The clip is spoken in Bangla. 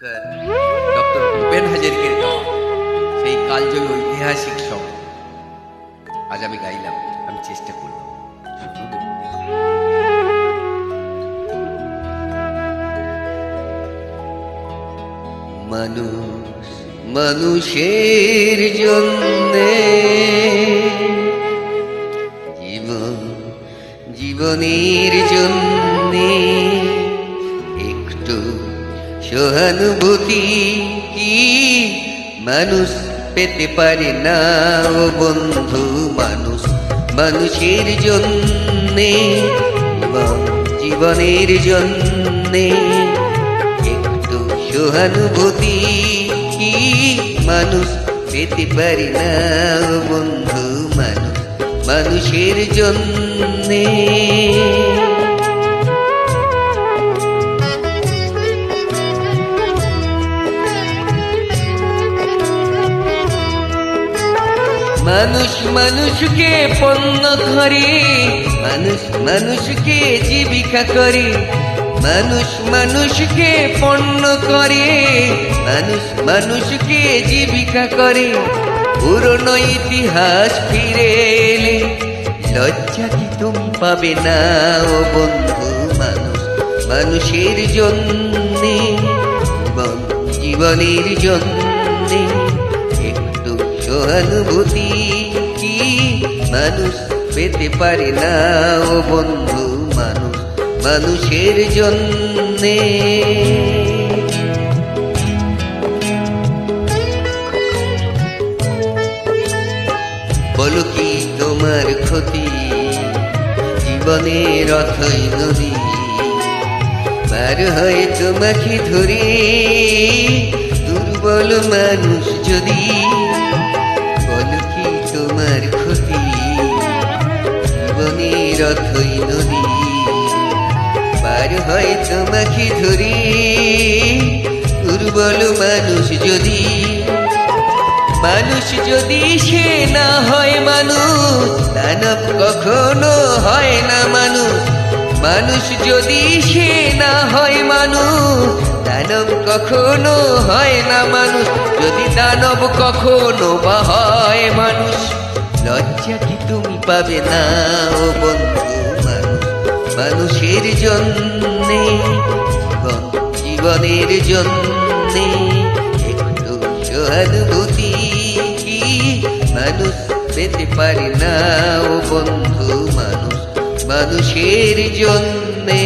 সুরকার ডক্টর ভূপেন হাজারিকের গাওয়া সেই কালজয়ী ঐতিহাসিক সং আজ আমি গাইলাম, আমি চেষ্টা করলাম। মানুষ মানুষের জন্যে, জীবন জীবনের জন্যে একটু সহানুভূতি কি মানুষ পেতে পারে না? ও বন্ধু, মানুষ মানুষের জন্যে, জীবন জীবনের জন্যে একটু সহানুভূতি কি মানুষ পেতে পারে না? ও বন্ধু, মানুষ মানুষের জন্যে। মানুষ মানুষকে পণ্য করে, মানুষ মানুষকে জীবিকা করে, মানুষ মানুষকে পণ্য করে, মানুষ মানুষকে জীবিকা করে। পুরনো ইতিহাস ফিরে এলে লজ্জা কি তুমি পাবে না? ও বন্ধু, মানুষ মানুষের জন্যে, জীবন জীবনের জন্যে একটু সহানুভূতি কি মানুষ পেতে পারে না? ও বন্ধু, মানুষ মানুষের জন্যে। বলো কি তোমার ক্ষতি? জীবনের অথই নদী পার হয়ে তোমাকে ধরে দুর্বল মানুষ যদি। বলো কি তোমার ক্ষতি? জীবনের অথই নদী পার হয়ে তোমাকে ধরে দুর্বল মানুষ যদি। মানুষ যদি সে না হয় মানুষ, দানব কখনো হয় না মানুষ। মানুষ যদি সে না হয় মানুষ, দানব কখনো হয় না মানুষ। যদি দানব কখনো বা হয় মানুষ, লজ্জা কি তুমি পাবে না? ও বন্ধু, মানুষ মানুষের জন্যে, জীবন জীবনের জন্যে একটু সহানুভূতি কি মানুষ পেতে পারে না? ও বন্ধু, মানুষ মানুষের জন্যে।